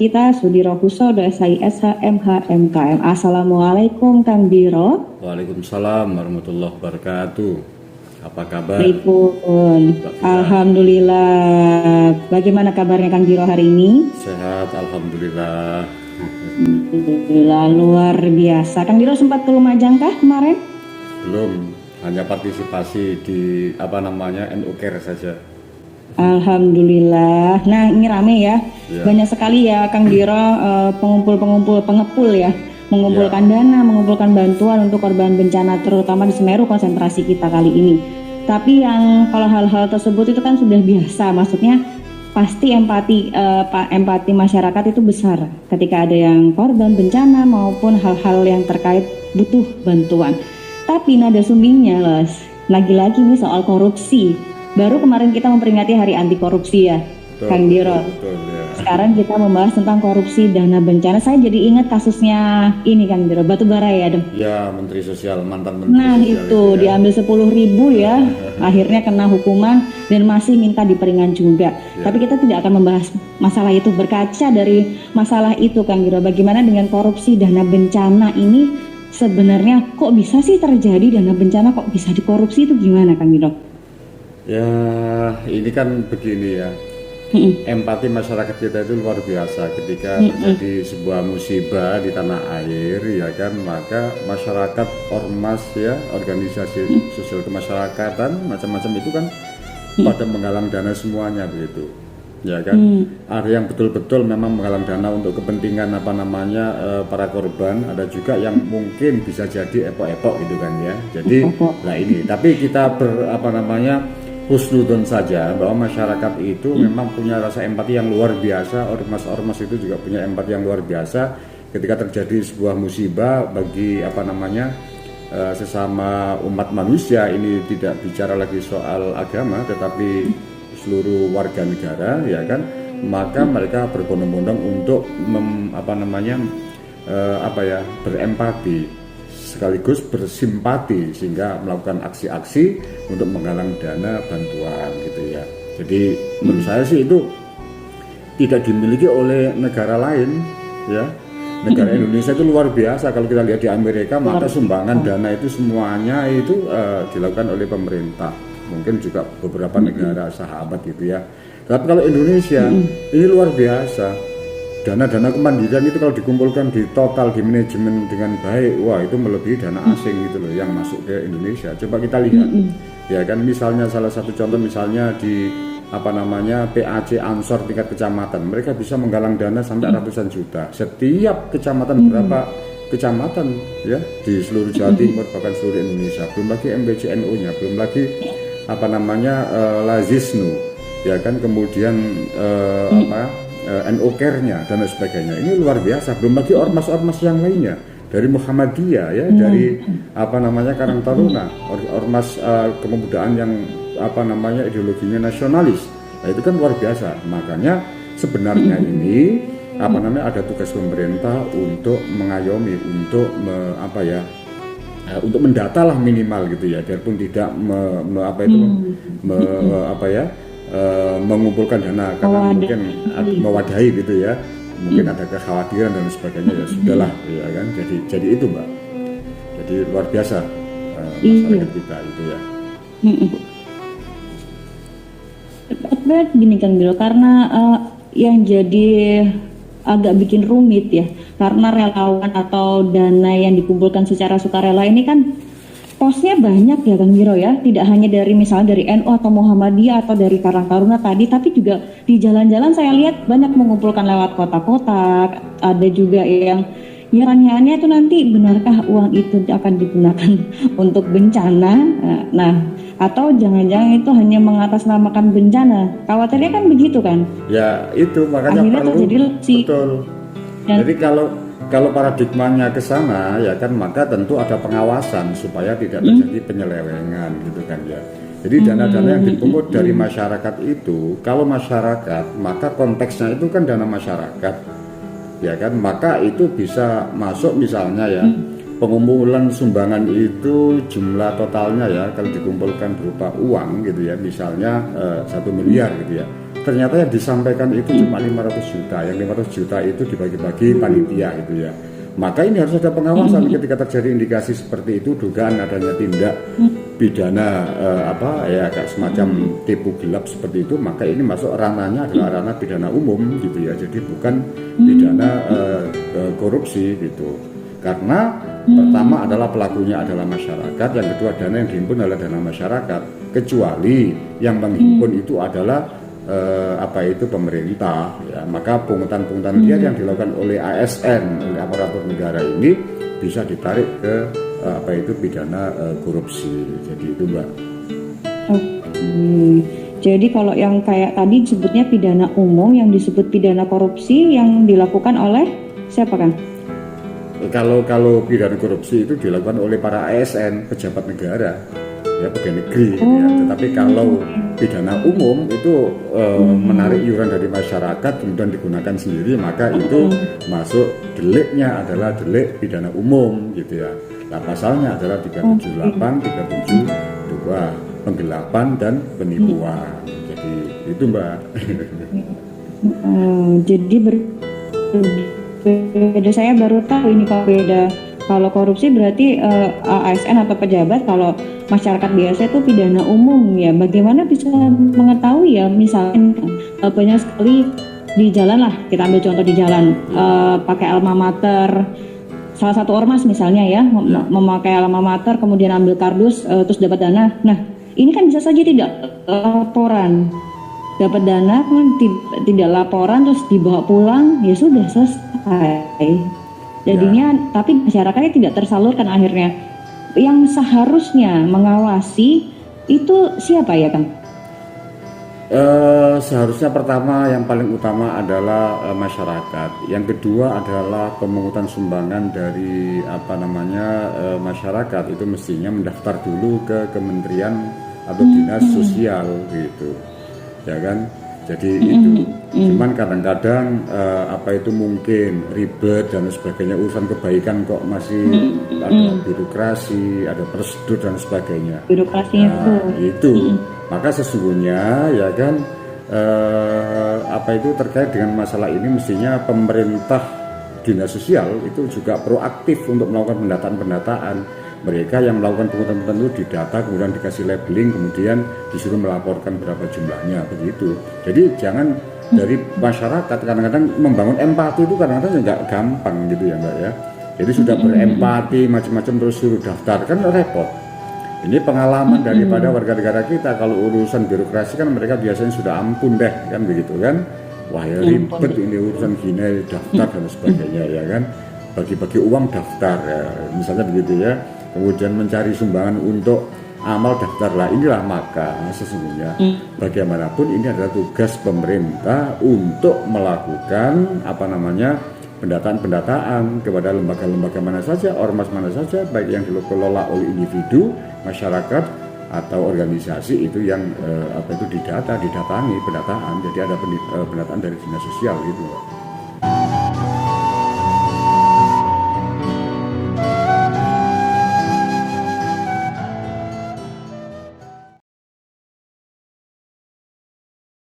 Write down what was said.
kita Sudiro Husodo SISH MH MKM. Assalamualaikum Kang Biro. Waalaikumsalam warahmatullahi wabarakatuh. Apa kabar? Baikpun. Alhamdulillah. Bagaimana kabarnya Kang Biro hari ini? Sehat, alhamdulillah. Alhamdulillah, luar biasa. Kang Biro sempat ke Lumajang kah kemarin? Belum, hanya partisipasi di NU Care saja. Alhamdulillah. Nah, ini rame ya. Banyak sekali ya Kang Biro pengepul ya, mengumpulkan dana, mengumpulkan bantuan untuk korban bencana terutama di Semeru konsentrasi kita kali ini. Tapi yang kalau hal-hal tersebut itu kan sudah biasa, maksudnya pasti empati masyarakat itu besar ketika ada yang korban bencana maupun hal-hal yang terkait butuh bantuan. Tapi nada sumbingnya lagi-lagi nih soal korupsi. Baru kemarin kita memperingati Hari Anti Korupsi ya, Kang Biro. Ya. Sekarang kita membahas tentang korupsi dana bencana. Saya jadi ingat kasusnya ini Kang Biro, batubara ya, Dong. Ya, Menteri Sosial, mantan Menteri Nah Sosial itu ya. Diambil 10.000 ya, akhirnya kena hukuman dan masih minta diperingan juga. Ya. Tapi kita tidak akan membahas masalah itu. Berkaca dari masalah itu Kang Biro, bagaimana dengan korupsi dana bencana ini sebenarnya kok bisa sih terjadi, dana bencana kok bisa dikorupsi, itu gimana Kang Biro? Ya, ini kan begini ya. Empati masyarakat kita itu luar biasa ketika terjadi sebuah musibah di tanah air, ya kan, maka masyarakat, ormas ya, organisasi sosial kemasyarakatan macam-macam itu kan pada menggalang dana semuanya begitu, ya kan. Ada yang betul-betul memang menggalang dana untuk kepentingan para korban, ada juga yang mungkin bisa jadi epok-epok gitu kan ya. Jadi lah ini, tapi kita husnudon saja bahwa masyarakat itu memang punya rasa empati yang luar biasa. Ormas-ormas itu juga punya empati yang luar biasa ketika terjadi sebuah musibah bagi sesama umat manusia. Ini tidak bicara lagi soal agama tetapi seluruh warga negara, ya kan, maka mereka berbondong-bondong untuk berempati sekaligus bersimpati sehingga melakukan aksi-aksi untuk menggalang dana bantuan gitu ya. Jadi menurut saya sih itu tidak dimiliki oleh negara lain ya. Negara Indonesia itu luar biasa. Kalau kita lihat di Amerika, maka sumbangan dana itu semuanya itu dilakukan oleh pemerintah. Mungkin juga beberapa negara sahabat gitu ya. Tapi kalau Indonesia ini luar biasa. Dana-dana kemandirian itu kalau dikumpulkan di manajemen dengan baik, wah itu melebihi dana asing gitu loh yang masuk ke Indonesia. Coba kita lihat, ya kan, misalnya salah satu contoh misalnya di PAC Ansor tingkat kecamatan, mereka bisa menggalang dana sampai ratusan juta. Setiap kecamatan berapa kecamatan ya di seluruh Jawa Timur bahkan seluruh Indonesia. Belum lagi MBCNU-nya, belum lagi Lazisnu, ya kan, kemudian NU Care-nya dan sebagainya. Ini luar biasa. Belum lagi ormas-ormas yang lainnya dari Muhammadiyah ya, dari Karang Taruna, ormas kepemudaan yang ideologinya nasionalis. Nah, itu kan luar biasa. Makanya sebenarnya ini ada tugas pemerintah untuk mengayomi, untuk untuk mendata lah minimal gitu ya, biarpun tidak mengumpulkan dana karena mungkin mewadahi gitu ya, mungkin ada kekhawatiran dan sebagainya, ya sudahlah ya kan. Jadi itu Mbak, jadi luar biasa masyarakat kita itu ya. Berat gini Kang Biro, karena yang jadi agak bikin rumit ya, karena relawan atau dana yang dikumpulkan secara sukarela ini kan posnya banyak ya Kang Biro ya, tidak hanya dari misalnya dari NU atau Muhammadiyah atau dari Karang Taruna tadi, tapi juga di jalan-jalan saya lihat banyak mengumpulkan lewat kota-kota. Ada juga yang pertanyaannya itu nanti benarkah uang itu akan digunakan untuk bencana, nah atau jangan-jangan itu hanya mengatasnamakan bencana, khawatirnya kan begitu kan ya. Itu makanya akhirnya perlu betul. Jadi kalau paradigmanya ke sana ya kan, maka tentu ada pengawasan supaya tidak terjadi penyelewengan gitu kan ya. Jadi dana-dana yang dipungut dari masyarakat itu, kalau masyarakat, maka konteksnya itu kan dana masyarakat ya kan, maka itu bisa masuk misalnya ya, pengumpulan sumbangan itu jumlah totalnya ya, kalau dikumpulkan berupa uang gitu ya, misalnya 1 miliar gitu ya, ternyata yang disampaikan itu cuma 500 juta, yang 500 juta itu dibagi-bagi panitia gitu ya. Maka ini harus ada pengawasan ketika terjadi indikasi seperti itu, dugaan adanya tindak pidana kayak semacam tipu gelap seperti itu, maka ini masuk ranahnya adalah ranah pidana umum gitu ya. Jadi bukan pidana korupsi gitu. Karena pertama adalah pelakunya adalah masyarakat, yang kedua dana yang dihimpun adalah dana masyarakat, kecuali yang menghimpun itu adalah pemerintah ya. Maka pungutan-pungutan liar yang dilakukan oleh ASN, oleh aparatur negara ini bisa ditarik ke pidana korupsi. Jadi itu Mbak. Jadi kalau yang kayak tadi disebutnya pidana umum, yang disebut pidana korupsi yang dilakukan oleh siapa kan? Kalau pidana korupsi itu dilakukan oleh para ASN, pejabat negara, ya pegawai negeri, ya. Tetapi kalau pidana umum itu menarik iuran dari masyarakat kemudian digunakan sendiri, maka itu masuk deliknya adalah delik pidana umum gitu ya. Nah pasalnya adalah 378, 372, penggelapan dan penipuan. Jadi itu Mbak. Jadi beda, saya baru tahu ini kalau beda. Kalau korupsi berarti ASN atau pejabat, kalau masyarakat biasa itu pidana umum ya. Bagaimana bisa mengetahui ya, misalnya banyak sekali di jalan lah, kita ambil contoh di jalan, pakai alma mater, salah satu ormas misalnya ya, memakai alma mater kemudian ambil kardus terus dapat dana. Nah ini kan bisa saja tidak laporan, dapat dana tidak laporan terus dibawa pulang, ya sudah selesai. Jadinya tapi masyarakatnya tidak tersalurkan akhirnya. Yang seharusnya mengawasi itu siapa ya Kang? Seharusnya pertama yang paling utama adalah masyarakat. Yang kedua adalah pemungutan sumbangan dari masyarakat itu mestinya mendaftar dulu ke kementerian atau dinas sosial gitu, ya kan? Jadi itu. Cuman kadang-kadang mungkin ribet dan sebagainya, urusan kebaikan kok masih ada birokrasi, ada prosedur dan sebagainya. Birokrasinya itu. Maka sesungguhnya ya kan terkait dengan masalah ini mestinya pemerintah dinas sosial itu juga proaktif untuk melakukan pendataan. Mereka yang melakukan pungutan itu didata, kemudian dikasih labeling, kemudian disuruh melaporkan berapa jumlahnya begitu. Jadi jangan dari masyarakat, kadang-kadang membangun empati itu kadang-kadang nggak gampang gitu ya Mbak ya. Jadi sudah berempati macam-macam terus suruh daftar kan repot. Ini pengalaman daripada warga negara kita, kalau urusan birokrasi kan mereka biasanya sudah ampun deh kan begitu kan. Wah ya ribet ini urusan gini, daftar dan sebagainya ya kan. Bagi-bagi uang daftar ya, misalnya begitu ya. Kemudian mencari sumbangan untuk amal daftarlah. Inilah maka sesungguhnya bagaimanapun ini adalah tugas pemerintah untuk melakukan pendataan kepada lembaga-lembaga mana saja, ormas mana saja, baik yang dikelola oleh individu, masyarakat atau organisasi itu yang didatangi pendataan. Jadi ada pendataan dari dinas sosial gitu.